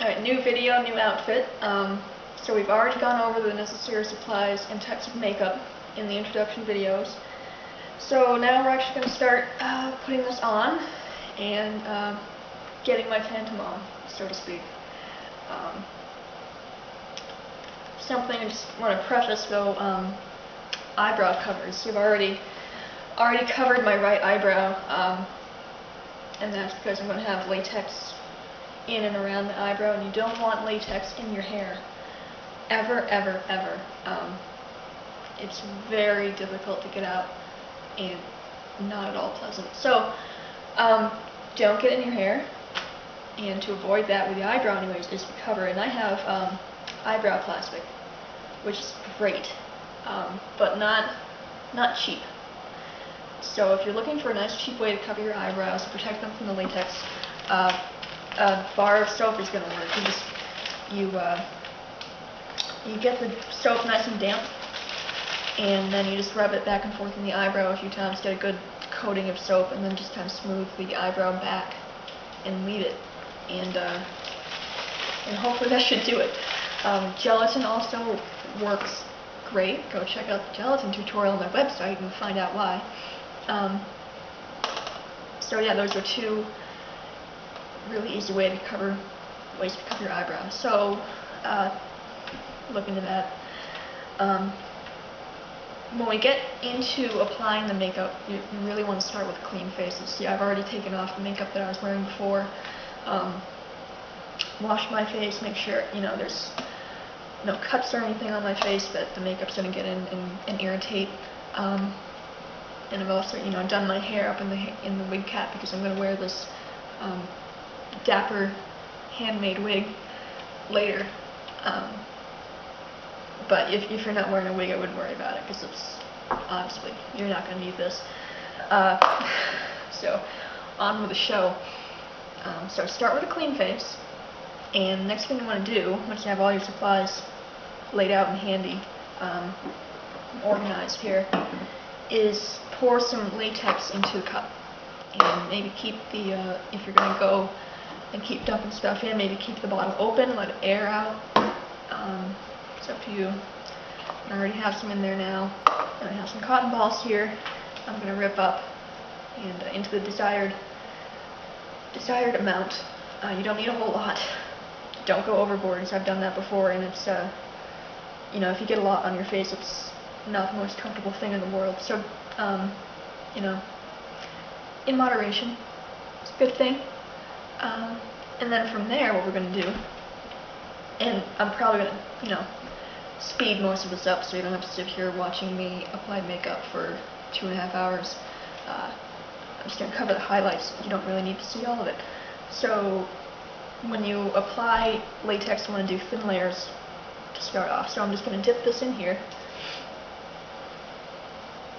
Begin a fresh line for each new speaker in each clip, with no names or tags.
Alright, new video, new outfit. So we've already gone over the necessary supplies and types of makeup in the introduction videos. So now we're actually going to start putting this on and getting my phantom on, so to speak. Something I just want to preface though, eyebrow covers. You've already covered my right eyebrow, and that's because I'm going to have latex in and around the eyebrow, and you don't want latex in your hair. Ever, ever, ever. It's very difficult to get out and not at all pleasant. So, don't get it in your hair, and to avoid that with the eyebrow anyways, is to cover it. And I have eyebrow plastic, which is great, but not cheap. So if you're looking for a nice cheap way to cover your eyebrows, protect them from the latex, a bar of soap is going to work. You get the soap nice and damp, and then you just rub it back and forth in the eyebrow a few times, get a good coating of soap, and then just kind of smooth the eyebrow back and leave it. And hopefully that should do it. Gelatin also works great. Go check out the gelatin tutorial on my website and find out why. So yeah, those are two really easy ways to cover your eyebrows. So look into that. When we get into applying the makeup, you really want to start with clean faces. See, I've already taken off the makeup that I was wearing before. Wash my face, make sure there's no cuts or anything on my face that the makeup's going to get in and irritate. And I've also done my hair up in the wig cap because I'm going to wear this dapper handmade wig later. But if you're not wearing a wig, I wouldn't worry about it because it's honestly, you're not going to need this. So on with the show. So start with a clean face, and the next thing you want to do, once you have all your supplies laid out and handy, organized here, is pour some latex into a cup. And maybe keep the, if you're going to go and keep dumping stuff in, maybe keep the bottle open, let air out. It's up to you. I already have some in there now. And I have some cotton balls here. I'm going to rip up and into the desired amount. You don't need a whole lot. Don't go overboard, because I've done that before, and it's if you get a lot on your face, it's not the most comfortable thing in the world. So in moderation, it's a good thing. And then from there, what we're going to do, and I'm probably going to speed most of this up so you don't have to sit here watching me apply makeup for 2.5 hours. I'm just going to cover the highlights. You don't really need to see all of it. So when you apply latex, you want to do thin layers to start off. So I'm just going to dip this in here,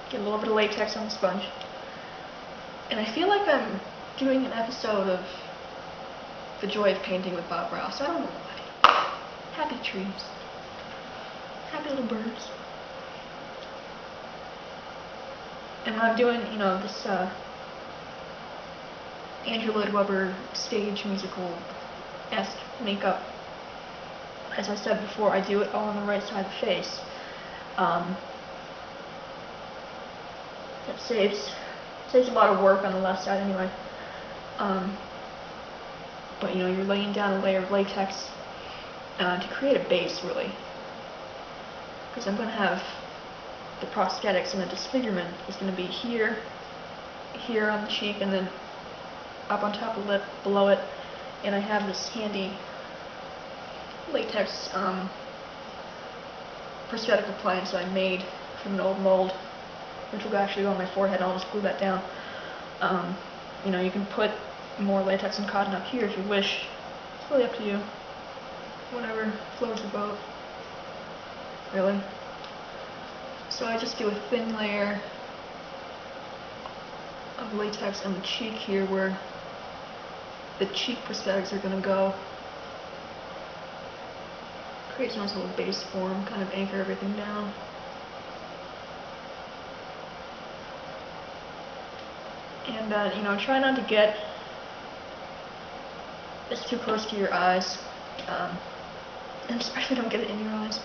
get a little bit of latex on the sponge, and I feel like I'm doing an episode of The Joy of Painting with Bob Ross. I don't know why. Happy trees. Happy little birds. And when I'm doing, this Andrew Lloyd Webber stage musical-esque makeup, as I said before, I do it all on the right side of the face. It saves a lot of work on the left side anyway. But you're laying down a layer of latex to create a base, really. Because I'm going to have the prosthetics, and the disfigurement is going to be here on the cheek, and then up on top of the lip, below it. And I have this handy latex prosthetic appliance that I made from an old mold, which will actually go on my forehead, and I'll just glue that down. You can put more latex and cotton up here if you wish. It's really up to you. Whatever floats your boat, really. So I just do a thin layer of latex on the cheek here, where the cheek prosthetics are going to go. Create a nice little base form, kind of anchor everything down. And try not to get this too close to your eyes. And especially don't get it in your eyes.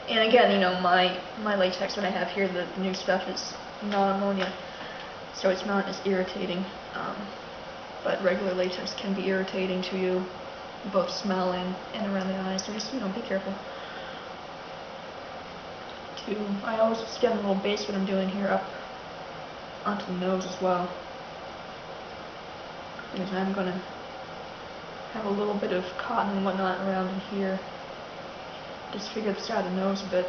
And again, you know, my latex that I have here, the new stuff is non-ammonia, so it's not as irritating. But regular latex can be irritating to you, both smell and around the eyes, so just, you know, be careful. I always just get a little base what I'm doing here up onto the nose as well, because I'm going to have a little bit of cotton and whatnot around in here. Just figure the side of the nose a bit.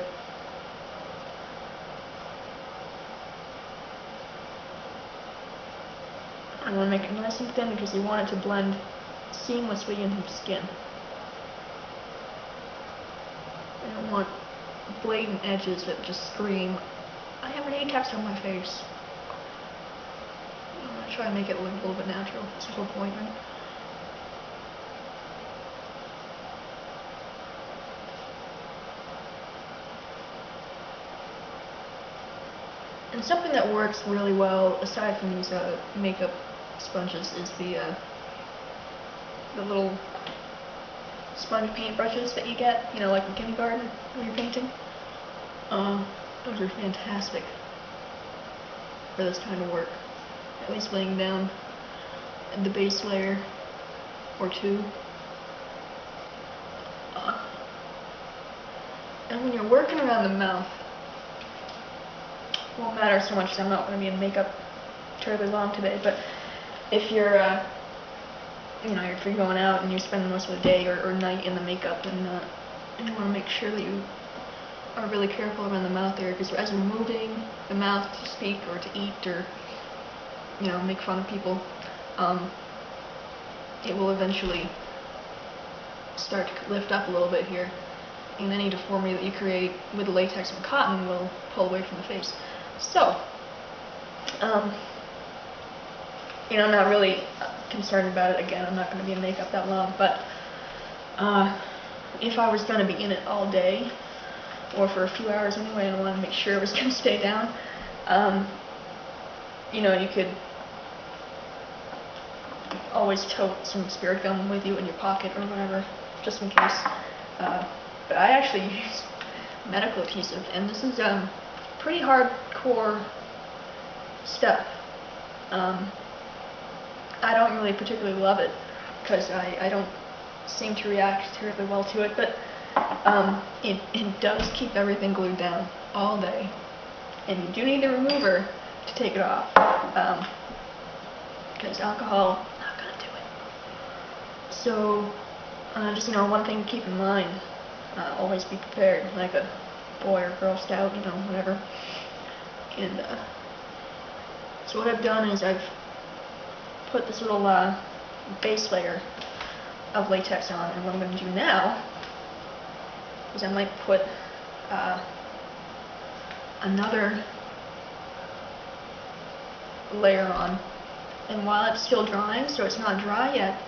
I want to make it nice and thin because you want it to blend seamlessly into the skin. I don't want blatant edges that just scream, I have latex on my face. I'm going to try to make it look a little bit natural. That's the whole point, right? And something that works really well, aside from these makeup sponges, is the little sponge paintbrushes that you get, you know, like in kindergarten when you're painting. Those are fantastic for this kind of work. At least laying down the base layer or two. And when you're working around the mouth, it won't matter so much because I'm not going to be in makeup terribly long today, but if you're, you know, if you're going out and you're spending most of the day or night in the makeup, and you want to make sure that you are really careful around the mouth area, because as you're moving the mouth to speak or to eat or, you know, make fun of people, it will eventually start to lift up a little bit here, and any deformity that you create with the latex and cotton will pull away from the face. So, you know, I'm not really concerned about it. Again, I'm not going to be in makeup that long, but if I was going to be in it all day, or for a few hours anyway, and I wanted to make sure it was going to stay down, you know, you could always tote some spirit gum with you in your pocket or whatever, just in case. But I actually use medical adhesive, and this is pretty hardcore stuff. I don't really particularly love it because I don't seem to react terribly well to it, but it does keep everything glued down all day, and you do need the remover to take it off, because alcohol not gonna do it. So just, you know, one thing to keep in mind, always be prepared, like a boy or girl scout, you know, whatever. And so what I've done is I've put this little base layer of latex on, and what I'm going to do now is I might put another layer on, and while it's still drying, so it's not dry yet,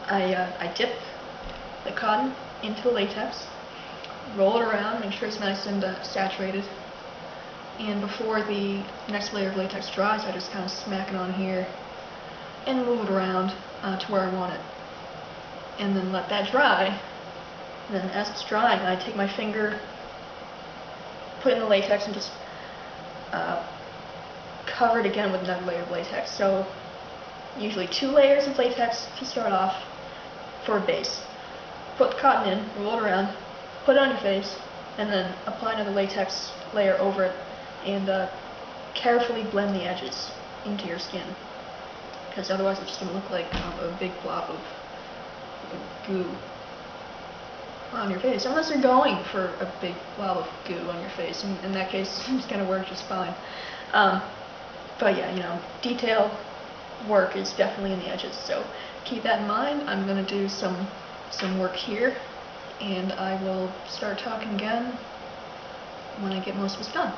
I dip the cotton into the latex, roll it around, make sure it's nice and saturated, and before the next layer of latex dries, I just kind of smack it on here and move it around to where I want it, and then let that dry. And then as it's drying, I take my finger, put it in the latex, and just cover it again with another layer of latex. So usually 2 layers of latex to start off for a base. Put the cotton in, roll it around, put it on your face, and then apply another latex layer over it, and carefully blend the edges into your skin, because otherwise it's just going to look like a big blob of goo on your face, unless you're going for a big blob of goo on your face. In that case, it's going to work just fine. But yeah, you know, detail work is definitely in the edges, so keep that in mind. I'm going to do some work here, and I will start talking again when I get most of this done.